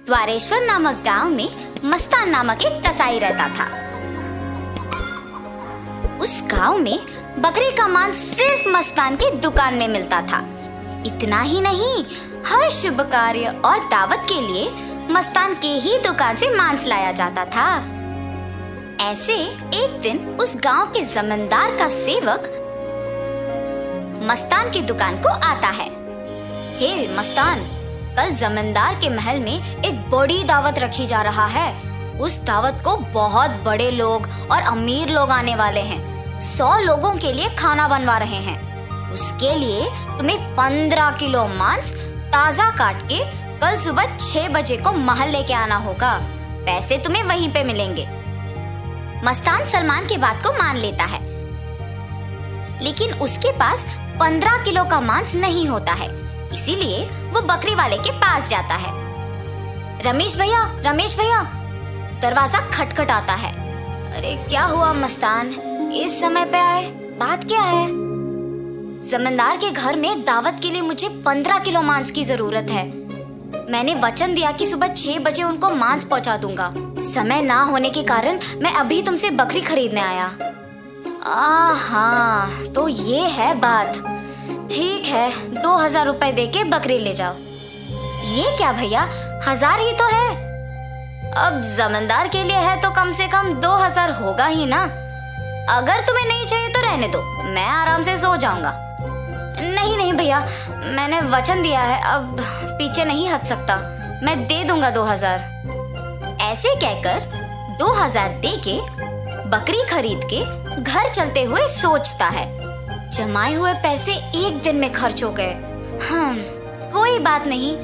द्वारेश्वर नामक गांव में मस्तान नामक एक कसाई रहता था। उस गांव में बकरे का मांस सिर्फ मस्तान की दुकान में मिलता था। इतना ही नहीं, हर शुभ कार्य और दावत के लिए मस्तान के ही दुकान से मांस लाया जाता था। ऐसे एक दिन उस गांव के जमींदार का सेवक मस्तान की दुकान को आता है। हे मस्तान, कल जमींदार के महल में एक बड़ी दावत रखी जा रहा है। उस दावत को बहुत बड़े लोग और अमीर लोग आने वाले हैं। 100 लोगों के लिए खाना बनवा रहे हैं। उसके लिए तुम्हें 15 किलो मांस ताजा काट के कल सुबह 6 बजे को महल लेके आना होगा। पैसे तुम्हें वहीं पे मिलेंगे। मस्तान सलमान की बात को मान लेता है, लेकिन उसके पास 15 किलो का मांस नहीं होता है। इसीलिए वो बकरी वाले के पास जाता है। रमेश भैया, दरवाजा खटखटाता है। अरे क्या हुआ मस्तान, इस समय पे आए, बात क्या है? जमींदार के घर में दावत के लिए मुझे 15 किलो मांस की जरूरत है। मैंने वचन दिया कि सुबह 6 बजे उनको मांस पहुंचा दूंगा। समय ना होने के कारण मैं अभी तुमसे बकरी खरीदने आया। हाँ, तो ये है बात। ठीक है, 2000 रुपए दे के बकरी ले जाओ। ये क्या भैया, 1000 ही तो है। अब जमींदार के लिए है तो कम से कम 2000 होगा ही ना। अगर तुम्हें नहीं चाहिए तो रहने दो, मैं आराम से सो जाऊंगा। नहीं भैया, मैंने वचन दिया है, अब पीछे नहीं हट सकता। मैं दे दूंगा 2000। ऐसे कहकर 2000 दे के बकरी खरीद के घर चलते हुए सोचता है, जमाए हुए पैसे एक दिन में खर्च हो गए। कोई बात नहीं,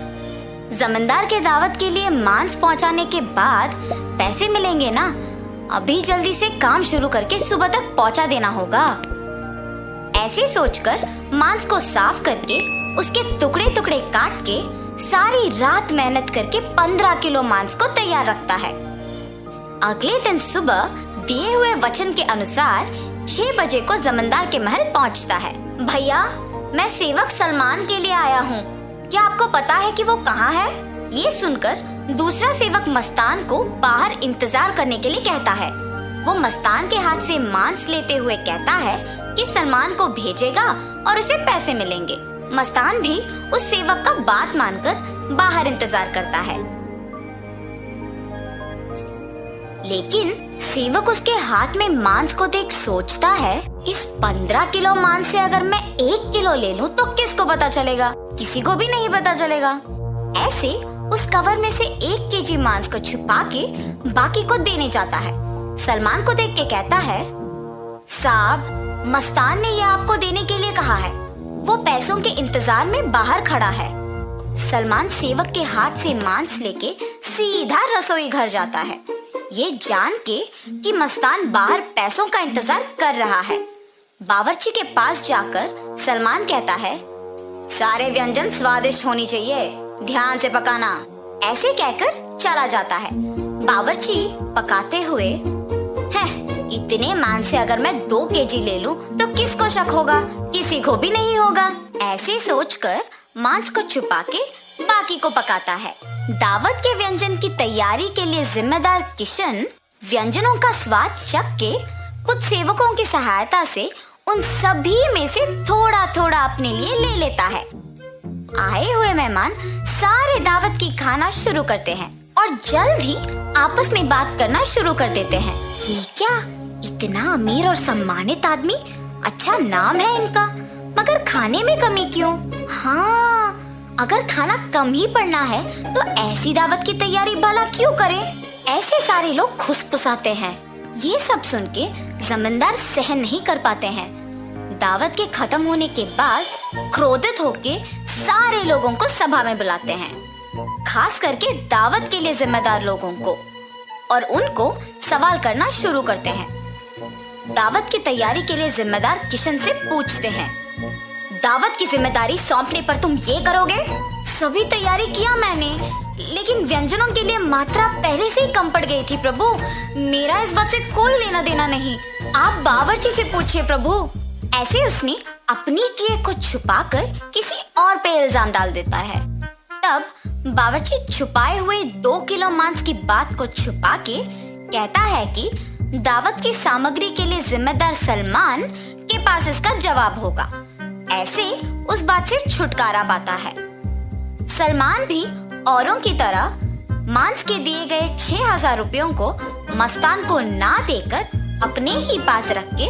जमींदार के दावत के लिए मांस पहुंचाने के बाद पैसे मिलेंगे ना। अभी जल्दी से काम शुरू करके सुबह तक पहुंचा देना होगा। ऐसे सोचकर मांस को साफ करके उसके टुकड़े टुकड़े काट के सारी रात मेहनत करके 15 किलो मांस को तैयार रखता है। अगले दिन सुबह दिए हुए वचन के अनुसार 6 बजे को जमींदार के महल पहुंचता है। भैया, मैं सेवक सलमान के लिए आया हूँ। क्या आपको पता है कि वो कहाँ है? ये सुनकर दूसरा सेवक मस्तान को बाहर इंतजार करने के लिए कहता है। वो मस्तान के हाथ से मांस लेते हुए कहता है कि सलमान को भेजेगा और उसे पैसे मिलेंगे। मस्तान भी उस सेवक का बात मानकर बाहर इंतजार करता है, लेकिन सेवक उसके हाथ में मांस को देख सोचता है, इस 15 किलो मांस से अगर मैं 1 किलो ले लूं तो किसको पता चलेगा? किसी को भी नहीं पता चलेगा। ऐसे उस कवर में से 1 केजी मांस को छुपा के बाकी को देने जाता है। सलमान को देख के कहता है, साहब, मस्तान ने यह आपको देने के लिए कहा है। वो पैसों के इंतजार में बाहर खड़ा है। सलमान सेवक के हाथ से मांस लेके सीधा रसोई घर जाता है, ये जान के कि मस्तान बाहर पैसों का इंतजार कर रहा है। बावर्ची के पास जाकर सलमान कहता है, सारे व्यंजन स्वादिष्ट होनी चाहिए, ध्यान से पकाना। ऐसे कहकर चला जाता है। बावर्ची पकाते हुए, इतने मांस से अगर मैं 2 केजी ले लूं तो किसको शक होगा? किसी को भी नहीं होगा। ऐसे सोचकर मांस को छुपा के बाकी को पकाता है। दावत के व्यंजन की तैयारी के लिए जिम्मेदार किशन व्यंजनों का स्वाद चख के कुछ सेवकों की सहायता से उन सभी में से थोड़ा थोड़ा अपने लिए ले लेता है। आए हुए मेहमान सारे दावत की खाना शुरू करते हैं और जल्द ही आपस में बात करना शुरू कर देते हैं। ये क्या, इतना अमीर और सम्मानित आदमी, अच्छा नाम है इनका, मगर खाने में कमी क्यों? हाँ, अगर खाना कम ही पड़ना है तो ऐसी दावत की तैयारी भला क्यों करें? ऐसे सारे लोग खुसफुसाते हैं। ये सब सुन के जमींदार सहन नहीं कर पाते हैं। दावत के खत्म होने के बाद क्रोधित होके सारे लोगों को सभा में बुलाते हैं, खास करके दावत के लिए जिम्मेदार लोगों को, और उनको सवाल करना शुरू करते हैं। दावत की तैयारी के लिए जिम्मेदार किशन से पूछते हैं, दावत की जिम्मेदारी सौंपने पर तुम ये करोगे? सभी तैयारी किया मैंने, लेकिन व्यंजनों के लिए मात्रा पहले से ही कम पड़ गई थी प्रभु। मेरा इस बात से कोई लेना देना नहीं, आप बावर्ची से पूछिए प्रभु। ऐसे उसने अपनी किए को छुपाकर किसी और पे इल्जाम डाल देता है। तब बावर्ची छुपाए हुए 2 किलो मांस की बात को छुपा के कहता है कि दावत की सामग्री के लिए जिम्मेदार सलमान के पास इसका जवाब होगा। ऐसे उस बात से छुटकारा पाता है। सलमान भी औरों की तरह मांस के दिए गए 6,000 रुपयों को मस्तान को ना देकर अपने ही पास रख के,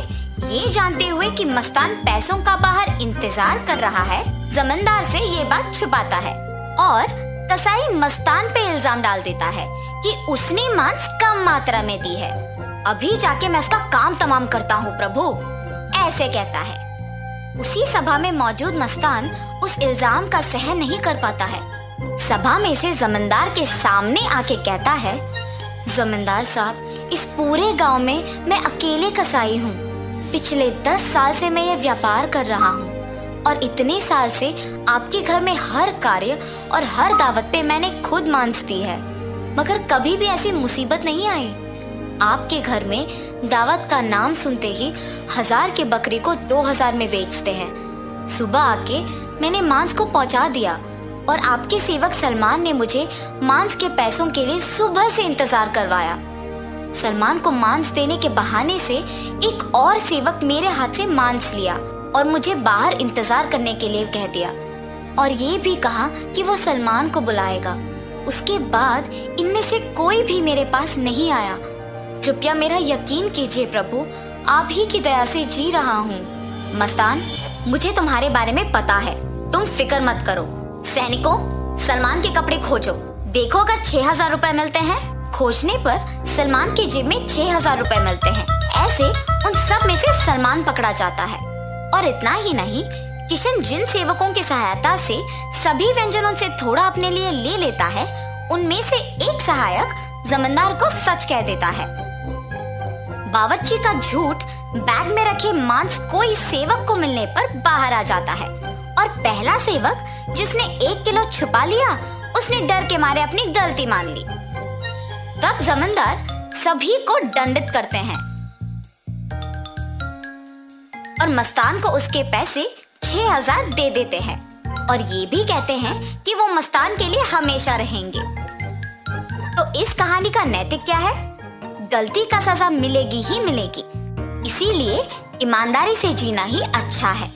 ये जानते हुए कि मस्तान पैसों का बाहर इंतजार कर रहा है, जमींदार से ये बात छुपाता है और कसाई मस्तान पे इल्जाम डाल देता है कि उसने मांस कम मात्रा में दी है। अभी जाके मैं उसका काम तमाम करता हूँ प्रभु, ऐसे कहता है। उसी सभा में मौजूद मस्तान उस इल्जाम का सहन नहीं कर पाता है। सभा में से जमींदार के सामने आके कहता है, जमींदार साहब, इस पूरे गांव में मैं अकेले कसाई हूँ। पिछले 10 साल से मैं ये व्यापार कर रहा हूँ और इतने साल से आपके घर में हर कार्य और हर दावत पे मैंने खुद मांस दी है, मगर कभी भी ऐसी मुसीबत नहीं आई। आपके घर में दावत का नाम सुनते ही 1000 की बकरी को 2000 में बेचते हैं। सुबह आके मैंने मांस को पहुंचा दिया और आपके सेवक सलमान ने मुझे मांस के पैसों के लिए सुबह से इंतजार करवाया। सलमान को मांस देने के बहाने से एक और सेवक मेरे हाथ से मांस लिया और मुझे बाहर इंतजार करने के लिए कह दिया और ये भी कहा कि वो सलमान को बुलाएगा। उसके बाद इनमें से कोई भी मेरे पास नहीं आया। कृपया मेरा यकीन कीजिए प्रभु, आप ही की दया से जी रहा हूँ। मस्तान, मुझे तुम्हारे बारे में पता है, तुम फिक्र मत करो। सैनिकों, सलमान के कपड़े खोजो, देखो अगर 6,000 रुपए मिलते हैं। खोजने पर सलमान की जेब में 6,000 रुपए मिलते हैं। ऐसे उन सब में से सलमान पकड़ा जाता है। और इतना ही नहीं, किशन जिन सेवकों की सहायता से सभी व्यंजनों से थोड़ा अपने लिए ले लेता है, उनमें से एक सहायक जमींदार को सच कह देता है। बावर्ची का झूठ बैग में रखे मांस कोई सेवक को मिलने पर बाहर आ जाता है और पहला सेवक जिसने 1 किलो छुपा लिया, उसने डर के मारे अपनी गलती मान ली। तब जमींदार सभी को दंडित करते हैं और मस्तान को उसके पैसे 6,000 दे देते हैं और ये भी कहते हैं कि वो मस्तान के लिए हमेशा रहेंगे। तो इस कहानी का नैतिक क्या है? गलती का सजा मिलेगी ही मिलेगी, इसीलिए ईमानदारी से जीना ही अच्छा है।